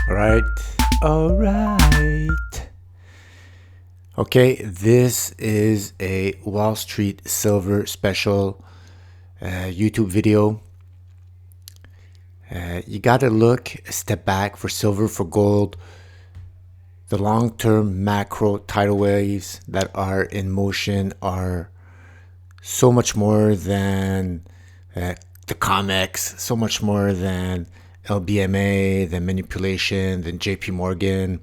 All right. All right. Okay, this is a Wall Street Silver special YouTube video. You got to look a step back for silver, for gold. The long-term macro tidal waves that are in motion are so much more than the COMEX, so much more than LBMA, than manipulation, than JP Morgan.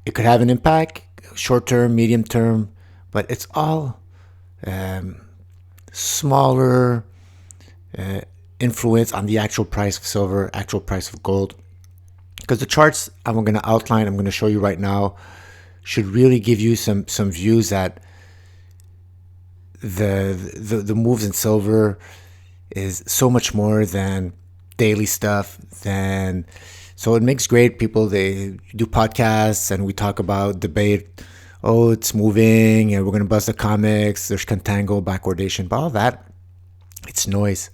It could have an impact, short term, medium term, but it's all smaller influence on the actual price of silver, actual price of gold. Because the charts I'm going to outline, I'm going to show you right now, should really give you some views that the moves in silver is so much more than daily stuff. So it makes great people. They do podcasts and we talk about debate. Oh, it's moving and we're going to bust the COMEX. There's contango, backwardation, but all that, it's noise.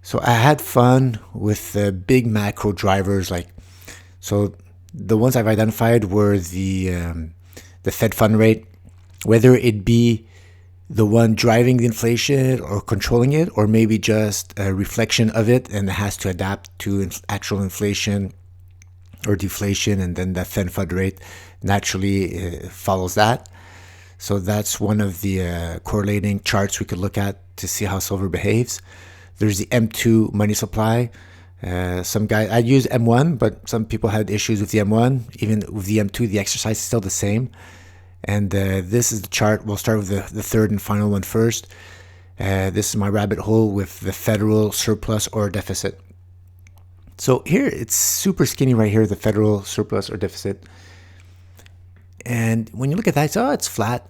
So I had fun with the big macro drivers. So the ones I've identified were the Fed fund rate, whether it be the one driving the inflation or controlling it, or maybe just a reflection of it and it has to adapt to actual inflation or deflation, and then the Fed fund rate naturally follows that. So that's one of the correlating charts we could look at to see how silver behaves. There's the M2 money supply. Some guy, I use M1, but some people had issues with the M1. Even with the M2, the exercise is still the same. And this is the chart. We'll start with the third and final one first. This is my rabbit hole with the federal surplus or deficit. So here, it's super skinny right here, the federal surplus or deficit. And when you look at that, it's flat.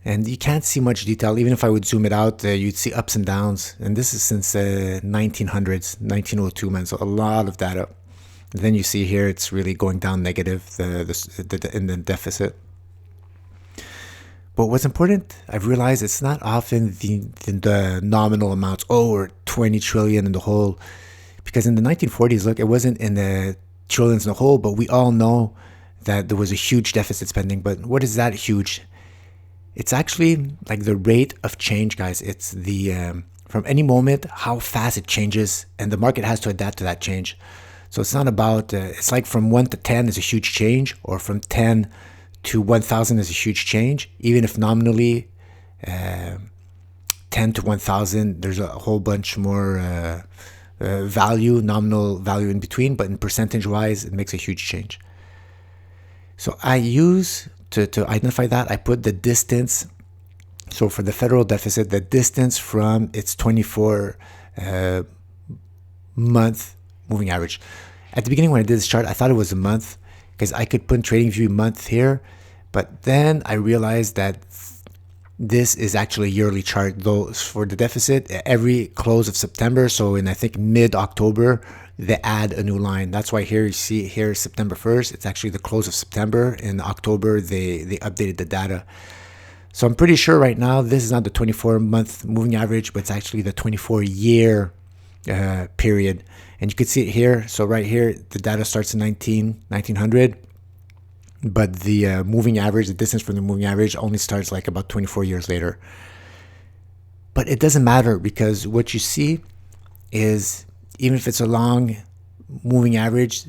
And you can't see much detail. Even if I would zoom it out, you'd see ups and downs. And this is since 1900s, 1902, man. So a lot of data. And then you see here, it's really going down negative in the deficit. But what's important, I've realized it's not often the nominal amounts, or 20 trillion in the hole. Because in the 1940s, look, it wasn't in the trillions in the hole, but we all know that there was a huge deficit spending. But what is that huge? It's actually like the rate of change, guys. It's the from any moment, how fast it changes, and the market has to adapt to that change. So it's not about, it's like from 1 to 10 is a huge change, or from 10 to 1,000 is a huge change. Even if nominally 10 to 1,000, there's a whole bunch more nominal value in between, but in percentage wise, it makes a huge change. So I use, to identify that, I put the distance. So for the federal deficit, the distance from its 24 month moving average. At the beginning when I did this chart, I thought it was a month because I could put TradingView month here. But then I realized that this is actually a yearly chart, though. For the deficit, every close of September, so in I think mid-October, they add a new line. That's why here you see here September 1st, it's actually the close of September. In October, they updated the data. So I'm pretty sure right now this is not the 24-month moving average, but it's actually the 24-year period. And you can see it here. So right here, the data starts in 1900, but the moving average, the distance from the moving average, only starts like about 24 years later. But it doesn't matter, because what you see is, even if it's a long moving average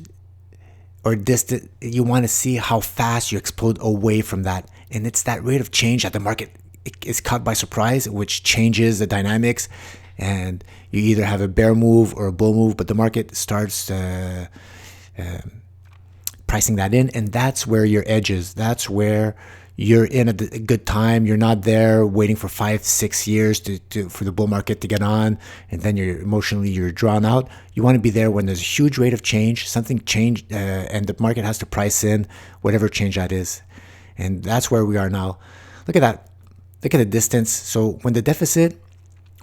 or distant, you want to see how fast you explode away from that. And it's that rate of change that the market is caught by surprise, which changes the dynamics. And you either have a bear move or a bull move, but the market starts pricing that in. And that's where your edge is. That's where you're in a good time. You're not there waiting for 5-6 years for the bull market to get on, and then you're drawn out. You want to be there when there's a huge rate of change, something changed, and the market has to price in whatever change that is. And that's where we are now. Look at that. Look at the distance. So when the deficit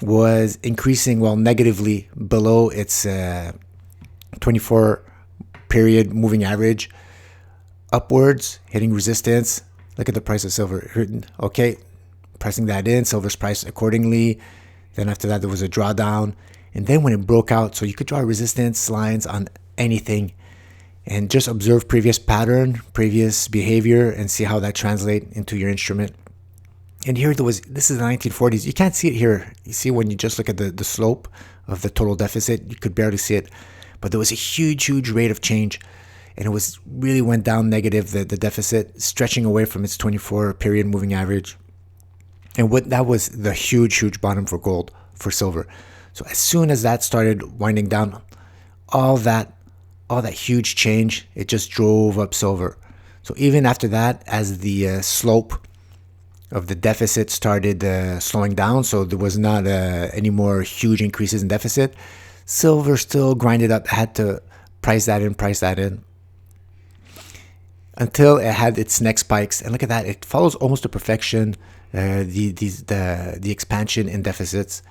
was increasing, negatively below its 24 period moving average, upwards, hitting resistance. Look at the price of silver. Okay, pressing that in, silver's priced accordingly. Then after that, there was a drawdown. And then when it broke out, so you could draw resistance lines on anything, and just observe previous pattern, previous behavior, and see how that translates into your instrument. And here this is the 1940s. You can't see it here. You see when you just look at the slope of the total deficit, you could barely see it. But there was a huge rate of change. And it was really went down negative, the deficit, stretching away from its 24 period moving average. And that was the huge bottom for gold, for silver. So as soon as that started winding down, all that huge change, it just drove up silver. So even after that, as the slope of the deficit started slowing down, so there was not any more huge increases in deficit, silver still grinded up, had to price that in, until it had its next spikes. And look at that, it follows almost to perfection the expansion in deficits,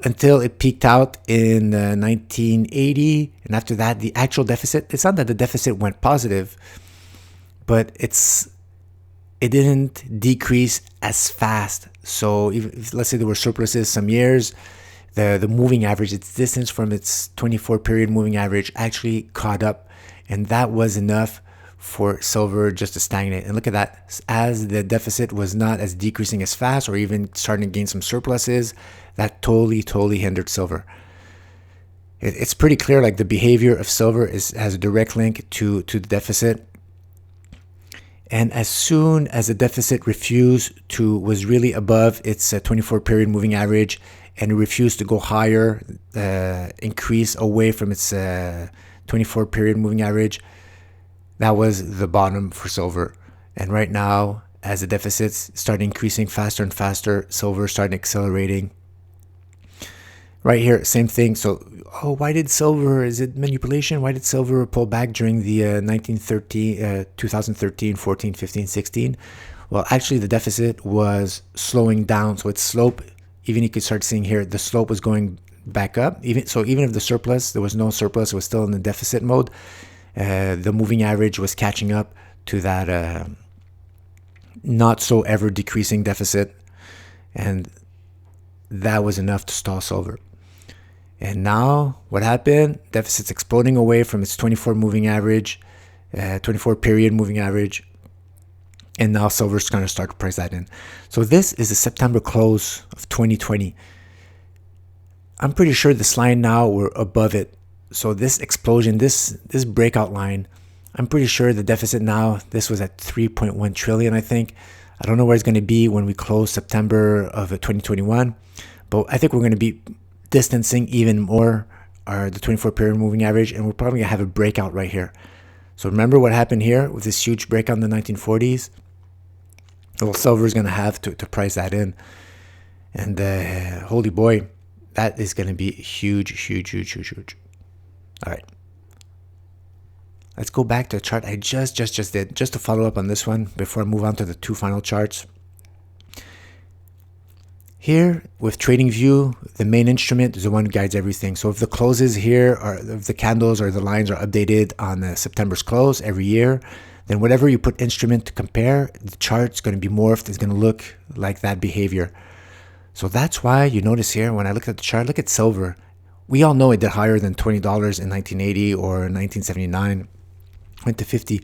until it peaked out in 1980. And after that, the actual deficit, it's not that the deficit went positive, but it didn't decrease as fast. So if, let's say there were surpluses some years, the moving average, its distance from its 24 period moving average actually caught up, and that was enough for silver just to stagnate. And look at that, as the deficit was not as decreasing as fast, or even starting to gain some surpluses, that totally hindered silver. It's pretty clear, like the behavior of silver has a direct link to the deficit. And as soon as the deficit was really above its 24 period moving average, and refused to go higher, increase away from its 24 period moving average, that was the bottom for silver. And right now, as the deficits start increasing faster and faster, silver started accelerating. Right here, same thing. So, why did silver, is it manipulation? Why did silver pull back during the 2013, 14, 15, 16? Well, actually, the deficit was slowing down. So its slope, even you could start seeing here, the slope was going back up. Even if there was no surplus, it was still in the deficit mode. The moving average was catching up to that not so ever decreasing deficit, and that was enough to stall silver. And now what happened? Deficit's exploding away from its 24 moving average, 24 period moving average, and now silver's going to start to price that in. So this is the September close of 2020. I'm pretty sure this line now, we're above it. So this explosion, this breakout line, I'm pretty sure the deficit now, this was at 3.1 trillion, I think. I don't know where it's going to be when we close September of 2021, but I think we're going to be distancing even more the 24 period moving average, and we're probably going to have a breakout right here. So remember what happened here with this huge breakout in the 1940s? Well, silver is going to have to price that in. And holy boy, that is going to be huge. All right. Let's go back to a chart I just did, just to follow up on this one before I move on to the two final charts. Here, with TradingView, the main instrument is the one who guides everything. So if the closes here, or if the candles or the lines are updated on September's close every year, then whatever you put instrument to compare, the chart's going to be morphed. It's going to look like that behavior. So that's why you notice here, when I look at the chart, look at silver. We all know it did higher than $20 in 1980 or 1979, went to 50.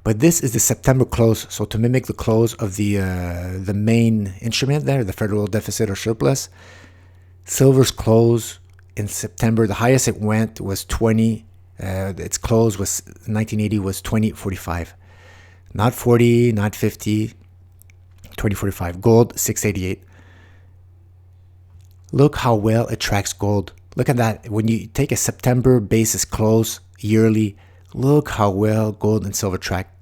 But this is the September close. So to mimic the close of the main instrument there, the federal deficit or surplus, silver's close in September, the highest it went was 20. Its close was 1980 was 20.45. Not 40, not 50, 20.45. Gold, 688. Look how well it tracks gold. Look at that. When you take a September basis close yearly, look how well gold and silver tracked.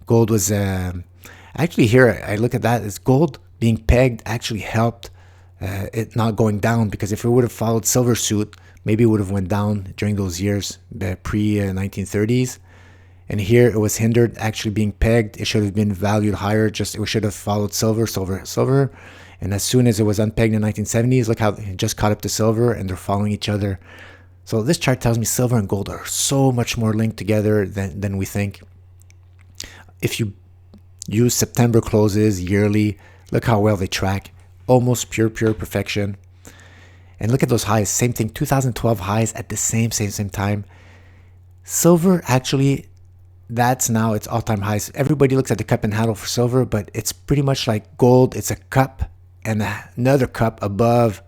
Gold was actually here. I look at that as gold being pegged actually helped it not going down, because if it would have followed silver suit, maybe it would have went down during those years, the pre-1930s. And here it was hindered actually being pegged. It should have been valued higher. It should have followed silver. And as soon as it was unpegged in the 1970s, look how it just caught up to silver, and they're following each other. So this chart tells me silver and gold are so much more linked together than we think. If you use September closes yearly, look how well they track. Almost pure perfection. And look at those highs. Same thing, 2012 highs at the same time. Silver, actually, that's now its all-time highs. Everybody looks at the cup and handle for silver, but it's pretty much like gold. It's a cup and another cup above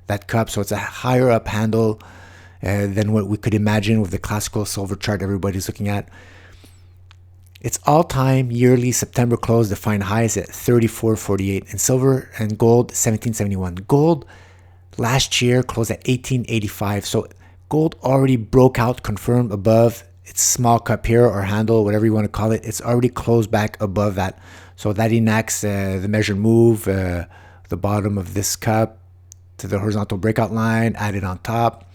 that cup. So it's a higher up handle than what we could imagine with the classical silver chart everybody's looking at. Its all-time yearly September close defined highs at 34.48, and silver and gold 1771. Gold last year closed at 1885. So gold already broke out, confirmed above its small cup here or handle, whatever you want to call it. It's already closed back above that. So that enacts the measured move, the bottom of this cup to the horizontal breakout line, added on top.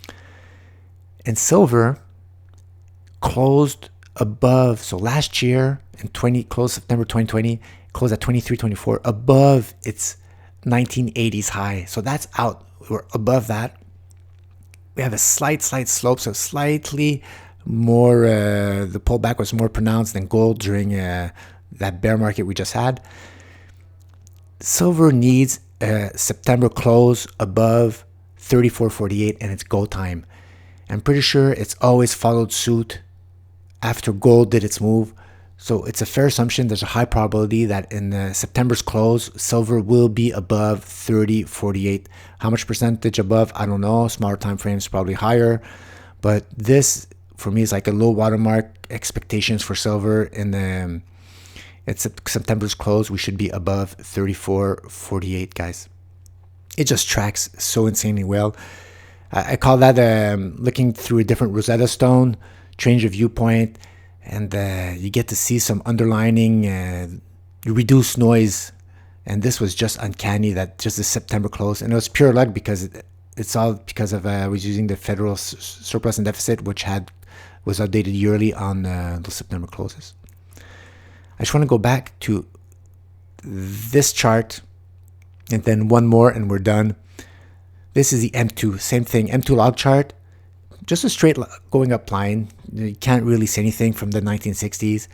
And silver closed above. So last year in closed September 2020, closed at 23.24, above its 1980s high. So that's out. We're above that. We have a slight slope, so slightly more, the pullback was more pronounced than gold during that bear market we just had. Silver needs a September close above 34.48 and it's go time. I'm pretty sure it's always followed suit after gold did its move. So it's a fair assumption. There's a high probability that in September's close, silver will be above 30.48. How much percentage above? I don't know. Smaller time frames, probably higher. But this, for me, is like a low watermark. Expectations for silver in it's September's close. We should be above 34.48, guys. It just tracks so insanely well. I call that looking through a different Rosetta Stone, change of viewpoint, and you get to see some underlining reduced noise. And this was just uncanny, that just the September close. And it was pure luck because it's all because of I was using the federal surplus and deficit, which was updated yearly on the September closes. I just want to go back to this chart and then one more and we're done. This is the M2, same thing, M2 log chart, just a straight going up line. You can't really see anything from the 1960s,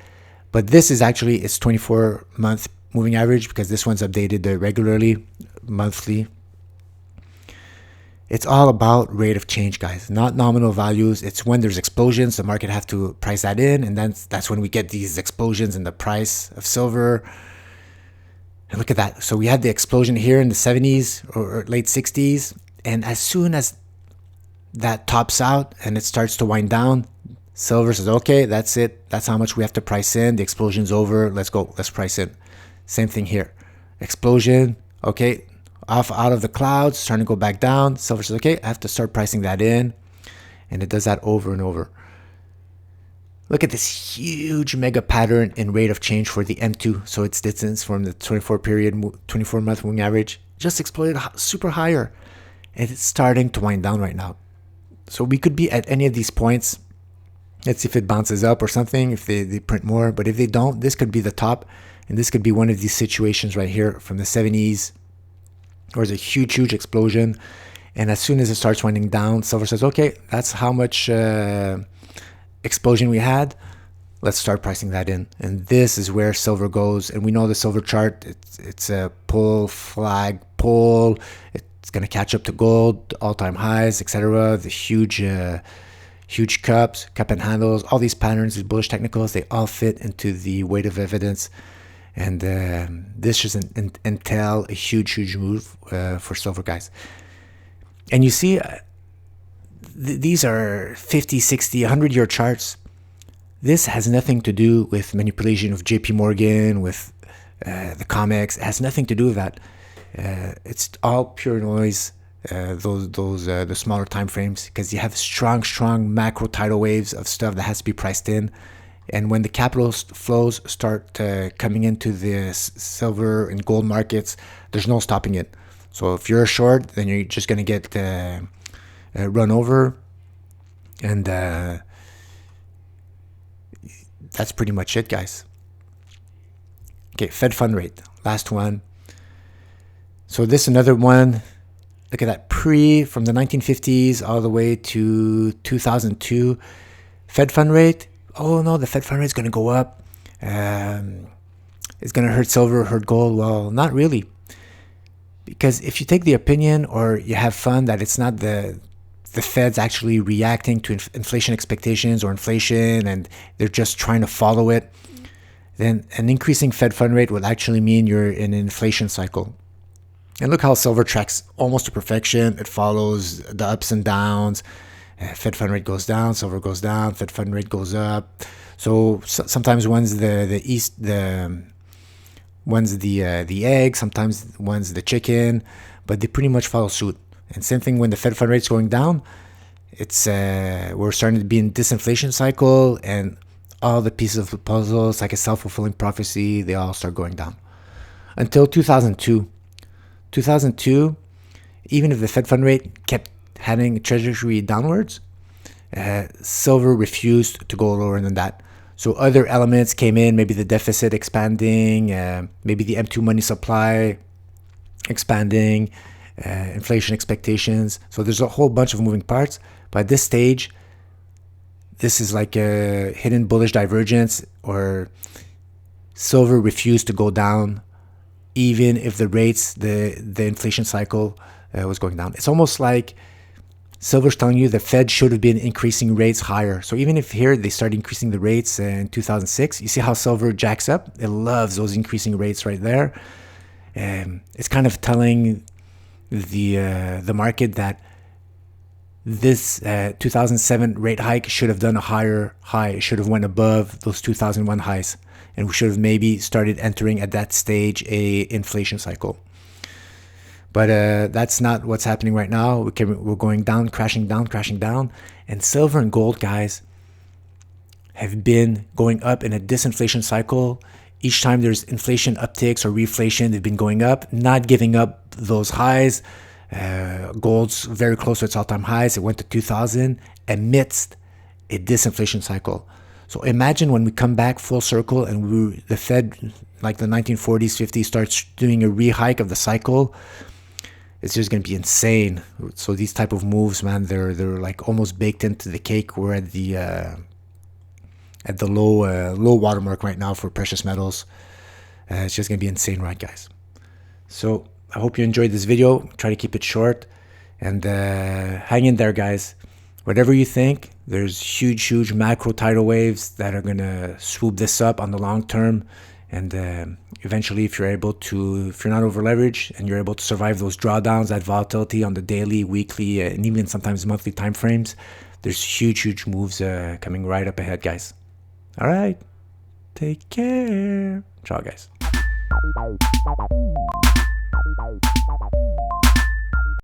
but this is actually its 24-month moving average because this one's updated regularly, monthly. It's all about rate of change, guys, not nominal values. It's when there's explosions, the market have to price that in, and then that's when we get these explosions in the price of silver. And look at that. So we had the explosion here in the 70s or late 60s. And as soon as that tops out and it starts to wind down, silver says, okay, that's it. That's how much we have to price in. The explosion's over. Let's go. Let's price in. Same thing here. Explosion. Okay. Out of the clouds, starting to go back down. Silver says, okay, I have to start pricing that in. And it does that over and over. Look at this huge mega pattern in rate of change for the M2. So its distance from the 24-month moving average just exploded super higher. And it's starting to wind down right now. So we could be at any of these points. Let's see if it bounces up or something, if they print more. But if they don't, this could be the top. And this could be one of these situations right here from the 70s. Or there's a huge explosion. And as soon as it starts winding down, silver says, okay, that's how much explosion we had. Let's start pricing that in. And this is where silver goes. And we know the silver chart, it's a pull, flag, pull. It's going to catch up to gold, all-time highs, etc. The huge cups, cup and handles, all these patterns, these bullish technicals, they all fit into the weight of evidence. And this should entail a huge move for silver, guys. And you see, these are 50, 60, 100-year charts. This has nothing to do with manipulation of JP Morgan, with the COMEX. It has nothing to do with that. It's all pure noise, the smaller time frames, because you have strong macro tidal waves of stuff that has to be priced in. And when the capital flows start coming into the silver and gold markets, there's no stopping it. So if you're short, then you're just going to get run over. And that's pretty much it, guys. Okay, Fed fund rate, last one. So this another one. Look at that, from the 1950s all the way to 2002. Fed fund rate. Oh no, the Fed fund rate is going to go up. It's going to hurt silver, hurt gold. Well, not really. Because if you take the opinion or you have fun that it's not the Fed's actually reacting to inflation expectations or inflation and they're just trying to follow it, then an increasing Fed fund rate will actually mean you're in an inflation cycle. And look how silver tracks almost to perfection. It follows the ups and downs. Fed fund rate goes down, silver goes down, Fed fund rate goes up. So sometimes one's one's the egg, sometimes one's the chicken, but they pretty much follow suit. And same thing when the Fed fund rate's going down, it's we're starting to be in disinflation cycle, and all the pieces of the puzzle, it's like a self-fulfilling prophecy, they all start going down. Until 2002. 2002, even if the Fed fund rate kept heading trajectory downwards, silver refused to go lower than that. So other elements came in, maybe the deficit expanding, maybe the M2 money supply expanding, inflation expectations. So there's a whole bunch of moving parts. But at this stage, this is like a hidden bullish divergence, or silver refused to go down even if the rates, the inflation cycle was going down. It's almost like silver's telling you the Fed should have been increasing rates higher. So even if here they start increasing the rates in 2006, you see how silver jacks up? It loves those increasing rates right there. It's kind of telling the market that this 2007 rate hike should have done a higher high. It should have went above those 2001 highs. And we should have maybe started entering at that stage a inflation cycle. But that's not what's happening right now. We're going down, crashing down. And silver and gold, guys, have been going up in a disinflation cycle. Each time there's inflation upticks or reflation, they've been going up, not giving up those highs. Gold's very close to its all-time highs. It went to 2000 amidst a disinflation cycle. So imagine when we come back full circle and the Fed, like the 1940s, 50s, starts doing a re-hike of the cycle. It's just going to be insane. So these type of moves, man, they're like almost baked into the cake. We're at the low watermark right now for precious metals. It's just going to be insane, right, guys? So I hope you enjoyed this video. Try to keep it short, and hang in there, guys. Whatever you think, there's huge macro tidal waves that are going to swoop this up on the long term. And eventually, if you're not over leveraged and you're able to survive those drawdowns, that volatility on the daily, weekly, and even sometimes monthly time frames, there's huge moves coming right up ahead, guys. All right. Take care. Ciao, guys.